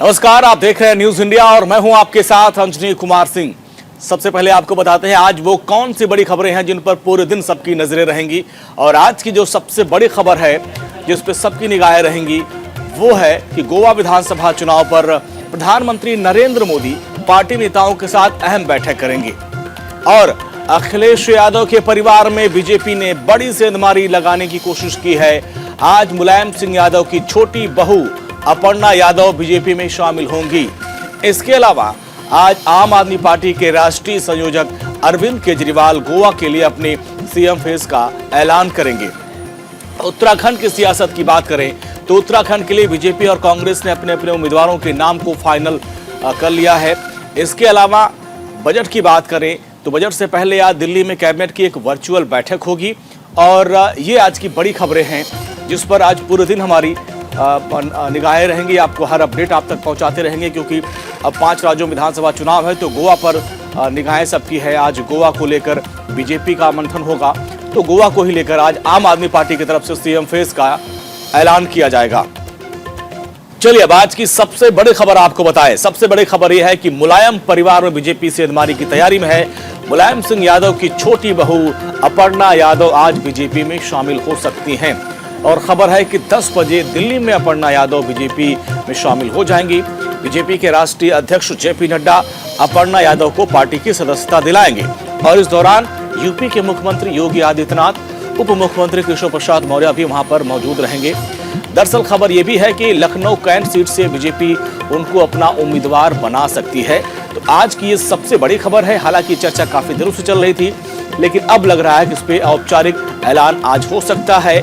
नमस्कार, आप देख रहे हैं न्यूज इंडिया और मैं हूं आपके साथ अंजनी कुमार सिंह। सबसे पहले आपको बताते हैं आज वो कौन सी बड़ी खबरें हैं जिन पर पूरे दिन सबकी नजरें रहेंगी। और आज की जो सबसे बड़ी खबर है जिस पर सबकी निगाहें रहेंगी वो है कि गोवा विधानसभा चुनाव पर प्रधानमंत्री नरेंद्र मोदी पार्टी नेताओं के साथ अहम बैठक करेंगे। और अखिलेश यादव के परिवार में बीजेपी ने बड़ी सेंधमारी लगाने की कोशिश की है। आज मुलायम सिंह यादव की छोटी बहू अपर्णा यादव बीजेपी में शामिल होंगी। इसके अलावा आज आम आदमी पार्टी के राष्ट्रीय संयोजक अरविंद केजरीवाल गोवा के लिए अपने सीएम फेस का ऐलान करेंगे। उत्तराखंड की सियासत की बात करें तो उत्तराखंड के लिए बीजेपी और कांग्रेस ने अपने अपने उम्मीदवारों के नाम को फाइनल कर लिया है। इसके अलावा बजट की बात करें तो बजट से पहले आज दिल्ली में कैबिनेट की एक वर्चुअल बैठक होगी। और ये आज की बड़ी खबरें हैं जिस पर आज पूरे दिन हमारी निगाहें रहेंगी। आपको हर अपडेट आप तक पहुंचाते रहेंगे क्योंकि अब 5 राज्यों में विधानसभा चुनाव है तो गोवा पर निगाहें सबकी है। आज गोवा को लेकर बीजेपी का मंथन होगा तो गोवा को ही लेकर आज आम आदमी पार्टी की तरफ से सीएम फेस का ऐलान किया जाएगा। चलिए अब आज की सबसे बड़ी खबर आपको बताएं। सबसे बड़ी खबर यह है कि मुलायम परिवार में बीजेपी सेंधमारी की तैयारी में है। मुलायम सिंह यादव की छोटी बहू अपर्णा यादव आज बीजेपी में शामिल हो सकती हैं। और खबर है कि 10 बजे दिल्ली में अपर्णा यादव बीजेपी में शामिल हो जाएंगी। बीजेपी के राष्ट्रीय अध्यक्ष जेपी नड्डा अपर्णा यादव को पार्टी की सदस्यता दिलाएंगे। और इस दौरान यूपी के मुख्यमंत्री योगी आदित्यनाथ, उप मुख्यमंत्री केशव प्रसाद मौर्य भी वहां पर मौजूद रहेंगे। दरअसल खबर यह भी है कि लखनऊ कैंट सीट से बीजेपी उनको अपना उम्मीदवार बना सकती है। तो आज की ये सबसे बड़ी खबर है। हालांकि चर्चा काफी दिनों से चल रही थी लेकिन अब लग रहा है कि इस पे औपचारिक ऐलान आज हो सकता है।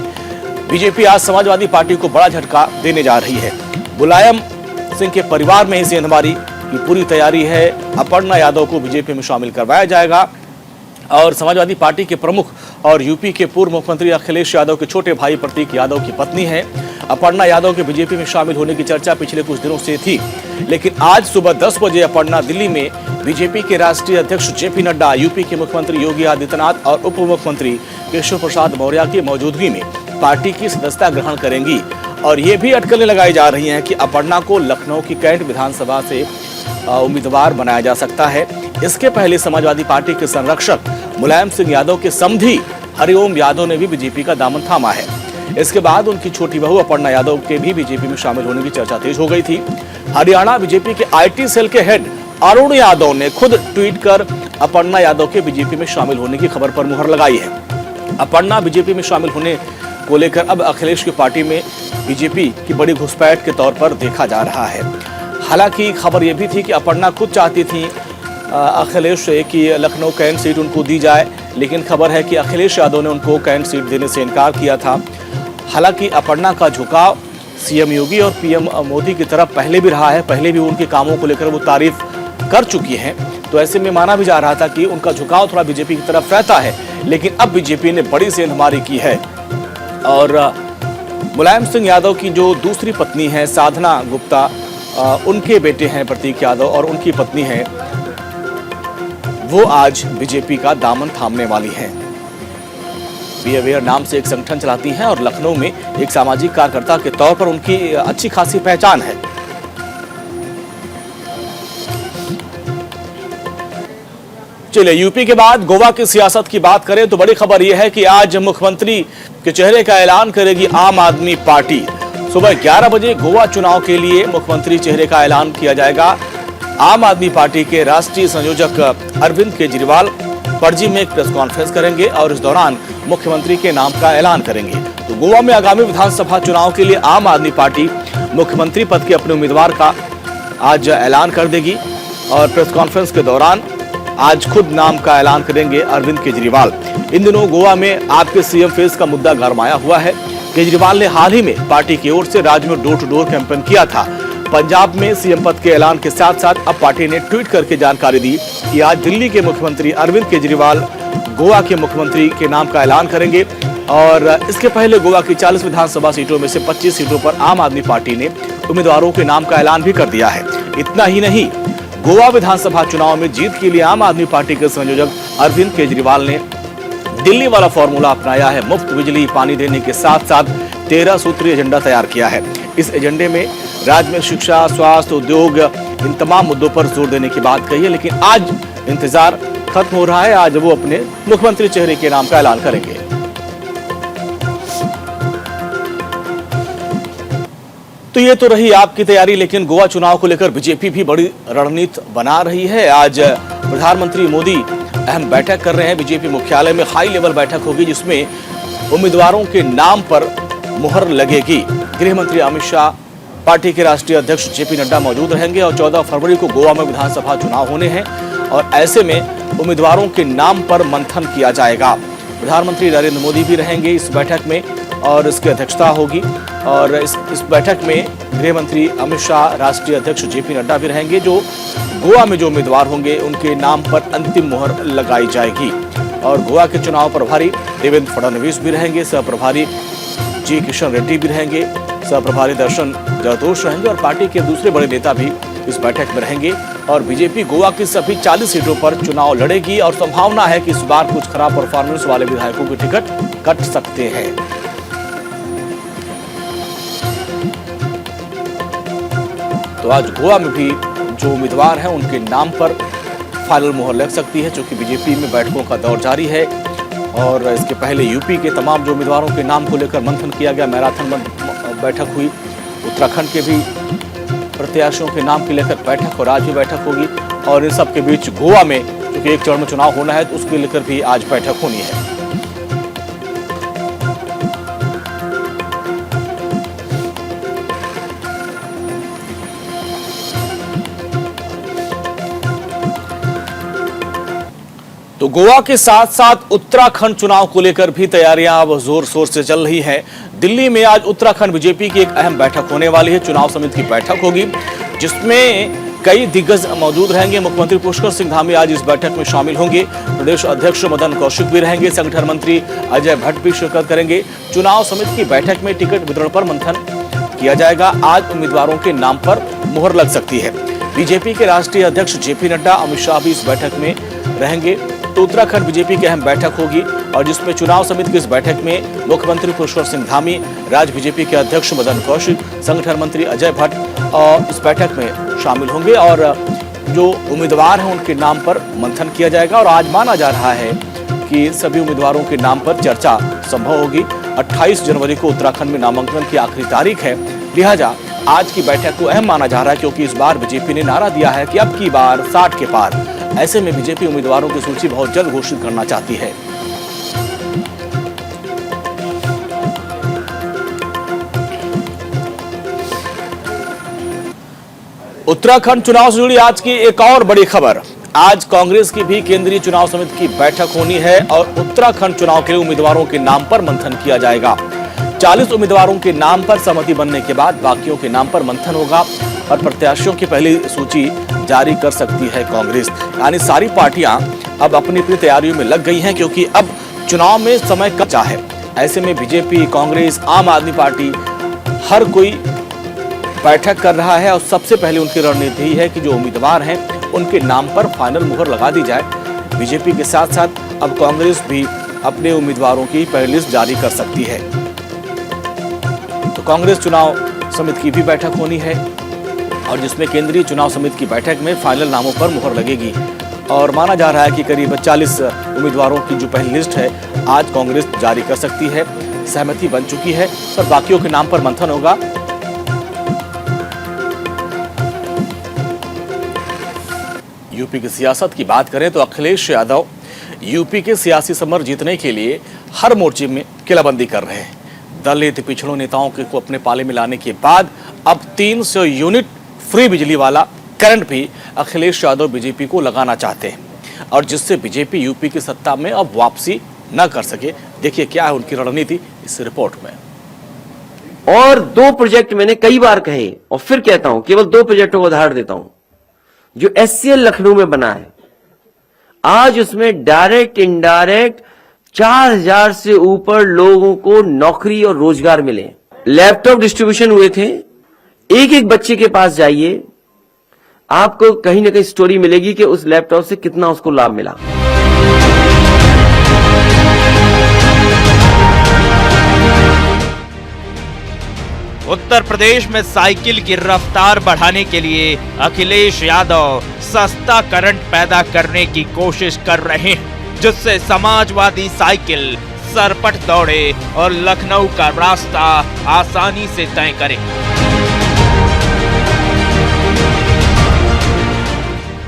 बीजेपी आज समाजवादी पार्टी को बड़ा झटका देने जा रही है। मुलायम सिंह के परिवार में ही सेंधमारी की पूरी तैयारी है। अपर्णा यादव को बीजेपी में शामिल करवाया जाएगा। और समाजवादी पार्टी के प्रमुख और यूपी के पूर्व मुख्यमंत्री अखिलेश यादव के छोटे भाई प्रतीक यादव की पत्नी है। अपर्णा यादव के बीजेपी में शामिल होने की चर्चा पिछले कुछ दिनों से थी लेकिन आज सुबह 10 बजे अपर्णा दिल्ली में बीजेपी के राष्ट्रीय अध्यक्ष जेपी नड्डा, यूपी के मुख्यमंत्री योगी आदित्यनाथ और उप मुख्यमंत्री केशव प्रसाद मौर्य की मौजूदगी में पार्टी की सदस्यता ग्रहण करेंगी। और ये भी अटकलें लगाई जा रही हैं कि अपर्णा को लखनऊ की कैंट विधानसभा से उम्मीदवार बनाया जा सकता है। इसके पहले समाजवादी पार्टी के संरक्षक मुलायम सिंह यादव के समधी हरिओम यादव ने भी बीजेपी का दामन थामा है। इसके बाद उनकी छोटी बहू अपर्णा यादव के भी बीजेपी में शामिल होने की चर्चा तेज हो गई थी। हरियाणा बीजेपी के आईटी सेल के हेड अरुण यादव ने खुद ट्वीट कर अपर्णा यादव के बीजेपी में शामिल होने की खबर पर मुहर लगाई है। अपर्णा बीजेपी में शामिल होने को लेकर अब अखिलेश की पार्टी में बीजेपी की बड़ी घुसपैठ के तौर पर देखा जा रहा है। हालांकि खबर यह भी थी कि अपर्णा खुद चाहती थी अखिलेश से कि लखनऊ कैंट सीट उनको दी जाए लेकिन खबर है कि अखिलेश यादव ने उनको कैंट सीट देने से इनकार किया था। हालांकि अपर्णा का झुकाव सीएम योगी और पीएम मोदी की तरफ पहले भी रहा है। पहले भी उनके कामों को लेकर वो तारीफ कर चुकी हैं। तो ऐसे में माना भी जा रहा था कि उनका झुकाव थोड़ा बीजेपी की तरफ रहता है लेकिन अब बीजेपी ने बड़ी सेंधमारी की है। और मुलायम सिंह यादव की जो दूसरी पत्नी है साधना गुप्ता, उनके बेटे हैं प्रतीक यादव और उनकी पत्नी है वो आज बीजेपी का दामन थामने वाली हैं। बी अवेयर नाम से एक संगठन चलाती हैं और लखनऊ में एक सामाजिक कार्यकर्ता के तौर पर उनकी अच्छी खासी पहचान है। चलिए यूपी के बाद गोवा की सियासत की बात करें तो बड़ी खबर यह है कि आज मुख्यमंत्री के चेहरे का ऐलान करेगी आम आदमी पार्टी। सुबह 11 बजे गोवा चुनाव के लिए मुख्यमंत्री चेहरे का ऐलान किया जाएगा। आम आदमी पार्टी के राष्ट्रीय संयोजक अरविंद केजरीवाल पणजी में एक प्रेस कॉन्फ्रेंस करेंगे और इस दौरान मुख्यमंत्री के नाम का ऐलान करेंगे। तो गोवा में आगामी विधानसभा चुनाव के लिए आम आदमी पार्टी मुख्यमंत्री पद के अपने उम्मीदवार का आज ऐलान कर देगी। और प्रेस कॉन्फ्रेंस के दौरान आज खुद नाम का ऐलान करेंगे अरविंद केजरीवाल। इन दिनों गोवा में आपके सीएम फेस का मुद्दा गरमाया हुआ है। केजरीवाल ने हाल ही में पार्टी की ओर से राज्य में डोर टू डोर कैंपेन किया था। पंजाब में सीएम पद के ऐलान के साथ साथ अब पार्टी ने ट्वीट करके जानकारी दी कि आज दिल्ली के मुख्यमंत्री अरविंद केजरीवाल गोवा के मुख्यमंत्री के नाम का ऐलान करेंगे। और इसके पहले गोवा की 40 विधानसभा सीटों में से 25 सीटों पर आम आदमी पार्टी ने उम्मीदवारों के नाम का ऐलान भी कर दिया है। इतना ही नहीं, गोवा विधानसभा चुनाव में जीत के लिए आम आदमी पार्टी के संयोजक अरविंद केजरीवाल ने दिल्ली वाला फॉर्मूला अपनाया है। मुफ्त बिजली पानी देने के साथ साथ 13 सूत्रीय एजेंडा तैयार किया है। इस एजेंडे में राज्य में शिक्षा, स्वास्थ्य, उद्योग, इन तमाम मुद्दों पर जोर देने की बात कही है। लेकिन आज इंतजार खत्म हो रहा है। आज वो अपने मुख्यमंत्री चेहरे के नाम का ऐलान करेंगे। तो ये तो रही आपकी तैयारी, लेकिन गोवा चुनाव को लेकर बीजेपी भी बड़ी रणनीति बना रही है। आज प्रधानमंत्री मोदी अहम बैठक कर रहे हैं। बीजेपी मुख्यालय में हाई लेवल बैठक होगी, जिसमें उम्मीदवारों के नाम पर मुहर लगेगी। गृह मंत्री अमित शाह, पार्टी के राष्ट्रीय अध्यक्ष जेपी नड्डा मौजूद रहेंगे और 14 फरवरी को गोवा में विधानसभा चुनाव होने हैं और ऐसे में उम्मीदवारों के नाम पर मंथन किया जाएगा। प्रधानमंत्री नरेंद्र मोदी भी रहेंगे इस बैठक में और इसकी अध्यक्षता होगी। और इस बैठक में गृह मंत्री अमित शाह, राष्ट्रीय अध्यक्ष जेपी नड्डा भी रहेंगे। जो गोवा में जो उम्मीदवार होंगे उनके नाम पर अंतिम मुहर लगाई जाएगी। और गोवा के चुनाव प्रभारी देवेंद्र फडणवीस भी रहेंगे, सह प्रभारी जी किशन रेड्डी भी रहेंगे, सह प्रभारी दर्शन जरदोश रहेंगे और पार्टी के दूसरे बड़े नेता भी इस बैठक में रहेंगे। और बीजेपी गोवा की सभी 40 सीटों पर चुनाव लड़ेगी और संभावना है कि इस बार कुछ खराब परफॉर्मेंस वाले विधायकों के टिकट कट सकते हैं। तो आज गोवा में भी जो उम्मीदवार हैं उनके नाम पर फाइनल मुहर लग सकती है, क्योंकि बीजेपी में बैठकों का दौर जारी है। और इसके पहले यूपी के तमाम जो उम्मीदवारों के नाम को लेकर मंथन किया गया, मैराथन बैठक हुई। उत्तराखंड के भी प्रत्याशियों के नाम को लेकर बैठक और आज भी बैठक होगी। और इन सब के बीच गोवा में क्योंकि एक चरण में चुनाव होना है, तो उसके लेकर भी आज बैठक होनी है। तो गोवा के साथ साथ उत्तराखंड चुनाव को लेकर भी तैयारियां अब जोर शोर से चल रही हैं। दिल्ली में आज उत्तराखंड बीजेपी की एक अहम बैठक होने वाली है। चुनाव समिति की बैठक होगी, जिसमें कई दिग्गज मौजूद रहेंगे। मुख्यमंत्री पुष्कर सिंह धामी आज इस बैठक में शामिल होंगे। प्रदेश अध्यक्ष मदन कौशिक भी रहेंगे। संगठन मंत्री अजय भट्ट भी शिरकत करेंगे। चुनाव समिति की बैठक में टिकट वितरण पर मंथन किया जाएगा। आज उम्मीदवारों के नाम पर मुहर लग सकती है। बीजेपी के राष्ट्रीय अध्यक्ष जेपी नड्डा, अमित शाह भी इस बैठक में रहेंगे। तो उत्तराखंड बीजेपी की अहम बैठक होगी और जिसमें चुनाव समिति की इस बैठक में मुख्यमंत्री पुष्कर सिंह धामी, राज्य बीजेपी के अध्यक्ष मदन कौशिक, संगठन मंत्री अजय भट्ट और इस बैठक में शामिल होंगे। और जो उम्मीदवार हैं उनके नाम पर मंथन किया जाएगा। और आज माना जा रहा है कि सभी उम्मीदवारों के नाम पर चर्चा संभव होगी। 28 जनवरी को उत्तराखंड में नामांकन की आखिरी तारीख है, लिहाजा आज की बैठक को अहम माना जा रहा है, क्योंकि इस बार बीजेपी ने नारा दिया है कि अब की बार 60 के पार। ऐसे में बीजेपी उम्मीदवारों की सूची बहुत जल्द घोषित करना चाहती है। उत्तराखंड चुनाव से जुड़ी आज की एक और बड़ी खबर। आज कांग्रेस की भी केंद्रीय चुनाव समिति की बैठक होनी है और उत्तराखंड चुनाव के लिए उम्मीदवारों के नाम पर मंथन किया जाएगा। 40 उम्मीदवारों के नाम पर सहमति बनने के बाद बाकियों के नाम पर मंथन होगा और प्रत्याशियों की पहली सूची जारी कर सकती है कांग्रेस। यानी सारी पार्टियां अब अपनी अपनी तैयारियों में लग गई हैं, क्योंकि अब चुनाव में समय कच्चा है। ऐसे में बीजेपी, कांग्रेस, आम आदमी पार्टी हर कोई बैठक कर रहा है और सबसे पहले उनकी रणनीति ही है कि जो उम्मीदवार हैं उनके नाम पर फाइनल मुहर लगा दी जाए। बीजेपी के साथ साथ अब कांग्रेस भी अपने उम्मीदवारों की पहली लिस्ट जारी कर सकती है। तो कांग्रेस चुनाव समिति की भी बैठक होनी है और जिसमें केंद्रीय चुनाव समिति की बैठक में फाइनल नामों पर मुहर लगेगी। और माना जा रहा है कि करीब 40 उम्मीदवारों की जो पहली लिस्ट है आज कांग्रेस जारी कर सकती है। सहमति बन चुकी है और बाकियों के नाम पर मंथन होगा। यूपी की सियासत की बात करें तो अखिलेश यादव यूपी के सियासी समर जीतने के लिए हर मोर्चे में किलाबंदी कर रहे हैं। दलित पिछड़ों नेताओं को अपने पाले में लाने के बाद अब 300 यूनिट फ्री बिजली वाला करंट भी अखिलेश यादव बीजेपी को लगाना चाहते हैं और जिससे बीजेपी यूपी की सत्ता में अब वापसी न कर सके। देखिए क्या है उनकी रणनीति इस रिपोर्ट में। और 2 प्रोजेक्ट मैंने कई बार कहे और फिर कहता हूं, केवल 2 प्रोजेक्टों को उदाहरण देता हूं। जो एचसीएल लखनऊ में बना है, आज उसमें डायरेक्ट इनडायरेक्ट 4000 से ऊपर लोगों को नौकरी और रोजगार मिले। लैपटॉप डिस्ट्रीब्यूशन हुए थे। एक एक बच्चे के पास जाइए, आपको कहीं ना कहीं स्टोरी मिलेगी कि उस लैपटॉप से कितना उसको लाभ मिला। उत्तर प्रदेश में साइकिल की रफ्तार बढ़ाने के लिए अखिलेश यादव सस्ता करंट पैदा करने की कोशिश कर रहे हैं, जिससे समाजवादी साइकिल सरपट दौड़े और लखनऊ का रास्ता आसानी से तय करे।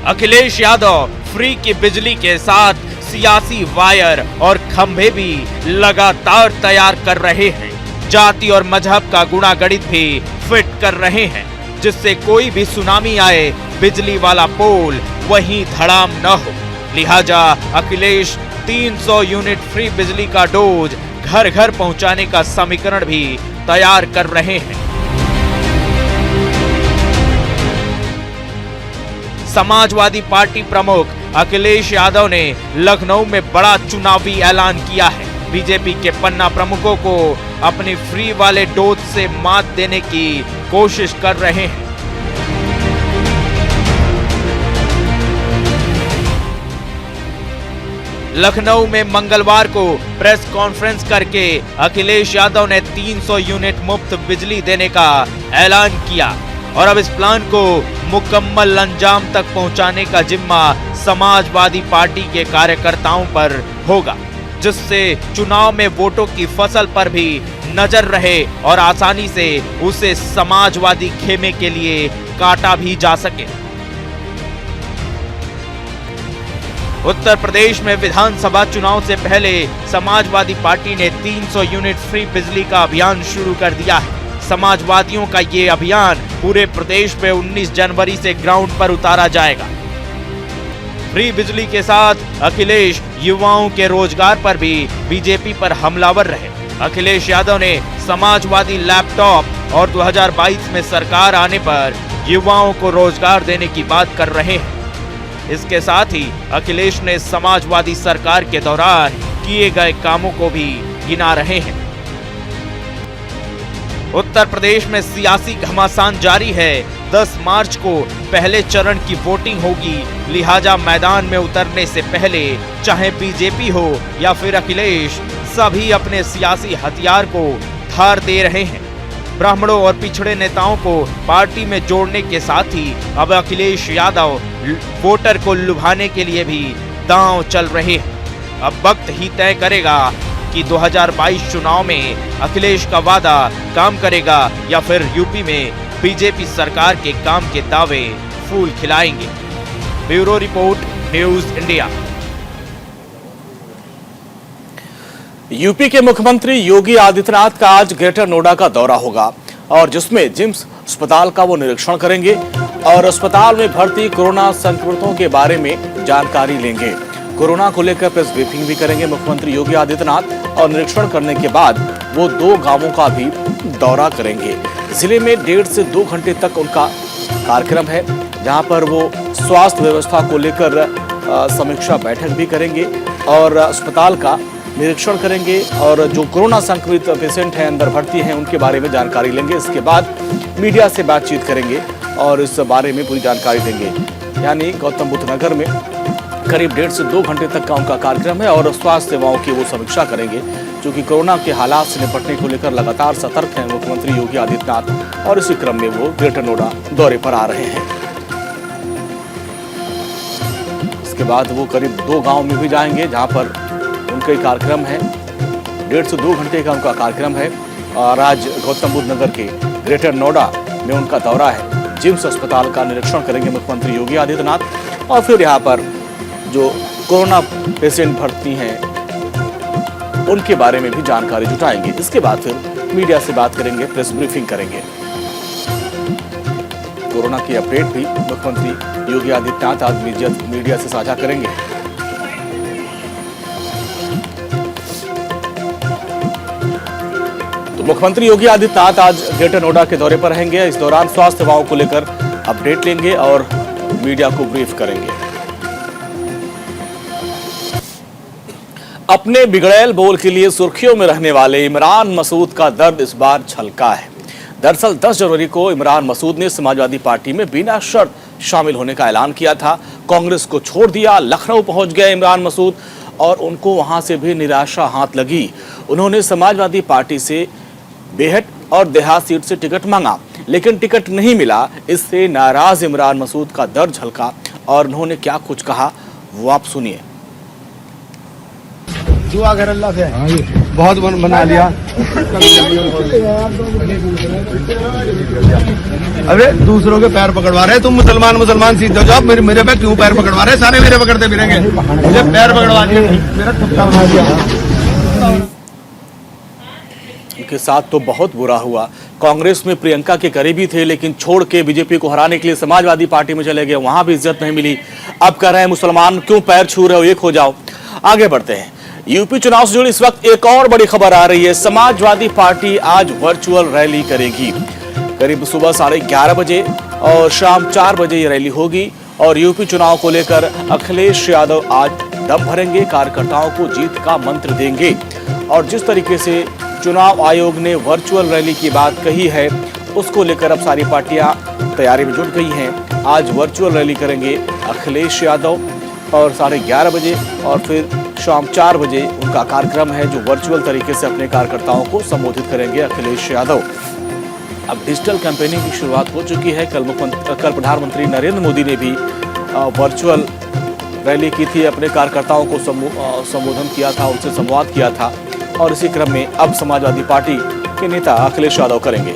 अखिलेश यादव फ्री की बिजली के साथ सियासी वायर और खंभे भी लगातार तैयार कर रहे हैं। जाति और मजहब का गुणागणित भी फिट कर रहे हैं, जिससे कोई भी सुनामी आए बिजली वाला पोल वहीं धड़ाम न हो। लिहाजा अखिलेश 300 यूनिट फ्री बिजली का डोज घर घर पहुंचाने का समीकरण भी तैयार कर रहे हैं। समाजवादी पार्टी प्रमुख अखिलेश यादव ने लखनऊ में बड़ा चुनावी ऐलान किया है। बीजेपी के पन्ना प्रमुखों को अपनी फ्री वाले डोज से मात देने की कोशिश कर रहे हैं। लखनऊ में मंगलवार को प्रेस कॉन्फ्रेंस करके अखिलेश यादव ने 300 यूनिट मुफ्त बिजली देने का ऐलान किया और अब इस प्लान को मुकम्मल अंजाम तक पहुंचाने का जिम्मा समाजवादी पार्टी के कार्यकर्ताओं पर होगा, जिससे चुनाव में वोटों की फसल पर भी नजर रहे और आसानी से उसे समाजवादी खेमे के लिए काटा भी जा सके। उत्तर प्रदेश में विधानसभा चुनाव से पहले समाजवादी पार्टी ने 300 यूनिट फ्री बिजली का अभियान शुरू कर दिया है। समाजवादियों का ये अभियान पूरे प्रदेश में 19 जनवरी से ग्राउंड पर उतारा जाएगा। फ्री बिजली के साथ अखिलेश युवाओं के रोजगार पर भी बीजेपी पर हमलावर रहे। अखिलेश यादव ने समाजवादी लैपटॉप और 2022 में सरकार आने पर युवाओं को रोजगार देने की बात कर रहे हैं। इसके साथ ही अखिलेश ने समाजवादी सरकार के दौरान किए गए कामों को भी गिना रहे हैं। उत्तर प्रदेश में सियासी घमासान जारी है। 10 मार्च को पहले चरण की वोटिंग होगी, लिहाजा मैदान में उतरने से पहले चाहे बीजेपी हो या फिर अखिलेश, सभी अपने सियासी हथियार को धार दे रहे हैं। ब्राह्मणों और पिछड़े नेताओं को पार्टी में जोड़ने के साथ ही अब अखिलेश यादव वोटर को लुभाने के लिए भी दांव चल रहे हैं। अब वक्त ही तय करेगा कि 2022 चुनाव में अखिलेश का वादा काम करेगा या फिर यूपी में बीजेपी सरकार के काम के दावे फूल खिलाएंगे। Bureau report, news India. UP के मुख्यमंत्री योगी आदित्यनाथ का आज ग्रेटर नोएडा का दौरा होगा और जिसमें जिम्स अस्पताल का वो निरीक्षण करेंगे और अस्पताल में भर्ती कोरोना संक्रमितों के बारे में जानकारी लेंगे। कोरोना को लेकर प्रेस ब्रीफिंग भी करेंगे मुख्यमंत्री योगी आदित्यनाथ और निरीक्षण करने के बाद वो 2 गांवों का भी दौरा करेंगे। जिले में 1.5 से 2 घंटे तक उनका कार्यक्रम है, जहां पर वो स्वास्थ्य व्यवस्था को लेकर समीक्षा बैठक भी करेंगे और अस्पताल का निरीक्षण करेंगे और जो कोरोना संक्रमित पेशेंट हैं, अंदर भर्ती हैं, उनके बारे में जानकारी लेंगे। इसके बाद मीडिया से बातचीत करेंगे और इस बारे में पूरी जानकारी देंगे। यानी गौतम बुद्ध नगर में करीब 1.5 से 2 घंटे तक का उनका कार्यक्रम है और स्वास्थ्य सेवाओं की वो समीक्षा करेंगे, जो कि कोरोना के हालात से निपटने को लेकर लगातार सतर्क हैं मुख्यमंत्री योगी आदित्यनाथ और इसी क्रम में वो ग्रेटर नोएडा दौरे पर आ रहे हैं। इसके बाद वो करीब 2 गांव में भी जाएंगे, जहां पर उनका कार्यक्रम है। 1.5 से 2 घंटे का उनका कार्यक्रम है और आज गौतम बुद्ध नगर के ग्रेटर नोएडा में उनका दौरा है। जिम्स अस्पताल का निरीक्षण करेंगे मुख्यमंत्री योगी आदित्यनाथ और फिर यहाँ पर जो कोरोना पेशेंट भर्ती हैं उनके बारे में भी जानकारी जुटाएंगे। इसके बाद फिर मीडिया से बात करेंगे, प्रेस ब्रीफिंग करेंगे। कोरोना की अपडेट भी मुख्यमंत्री योगी आदित्यनाथ आज मीडिया से साझा करेंगे। तो मुख्यमंत्री योगी आदित्यनाथ आज ग्रेटर नोएडा के दौरे पर रहेंगे। इस दौरान स्वास्थ्य सेवाओं को लेकर अपडेट लेंगे और मीडिया को ब्रीफ करेंगे। अपने बिगड़ैल बोल के लिए सुर्खियों में रहने वाले इमरान मसूद का दर्द इस बार छलका है। दरअसल 10 जनवरी को इमरान मसूद ने समाजवादी पार्टी में बिना शर्त शामिल होने का ऐलान किया था। कांग्रेस को छोड़ दिया, लखनऊ पहुंच गए इमरान मसूद और उनको वहां से भी निराशा हाथ लगी। उन्होंने समाजवादी पार्टी से बेहद और देहात सीट से टिकट मांगा, लेकिन टिकट नहीं मिला। इससे नाराज इमरान मसूद का दर्द झलका और उन्होंने क्या कुछ कहा वो आप सुनिए। दुआ कर अल्लाह से, बहुत बना लिया। अरे दूसरों के पैर पकड़वा रहे, तुम मुसलमान सीधे जाओ, मेरे पे क्यों पैर पकड़वा रहे? सारे मेरे पकड़ते फिरेंगे, मुझे पैर पकड़वा दिए, मेरा कुत्ता बना दिया। उनके साथ तो बहुत बुरा हुआ। कांग्रेस में प्रियंका के करीबी थे, लेकिन छोड़ के बीजेपी को हराने के लिए समाजवादी पार्टी में चले गए, वहां भी इज्जत नहीं मिली। अब कह रहे हैं मुसलमान क्यों पैर छू रहे हो, एक हो जाओ। आगे बढ़ते हैं। यूपी चुनाव से जुड़ी इस वक्त एक और बड़ी खबर आ रही है। समाजवादी पार्टी आज वर्चुअल रैली करेगी। करीब सुबह 11:30 बजे और शाम 4 बजे ये रैली होगी और यूपी चुनाव को लेकर अखिलेश यादव आज दम भरेंगे, कार्यकर्ताओं को जीत का मंत्र देंगे। और जिस तरीके से चुनाव आयोग ने वर्चुअल रैली की बात कही है, उसको लेकर अब सारी पार्टियां तैयारी में जुट गई हैं। आज वर्चुअल रैली करेंगे अखिलेश यादव और 11:30 बजे और फिर शाम 4 बजे उनका कार्यक्रम है, जो वर्चुअल तरीके से अपने कार्यकर्ताओं को संबोधित करेंगे अखिलेश यादव। अब डिजिटल कैंपेनिंग की शुरुआत हो चुकी है। कल प्रधानमंत्री नरेंद्र मोदी ने भी वर्चुअल रैली की थी, अपने कार्यकर्ताओं को संबोधन किया था, उनसे संवाद किया था। और इसी क्रम में अब समाजवादी पार्टी के नेता अखिलेश यादव करेंगे।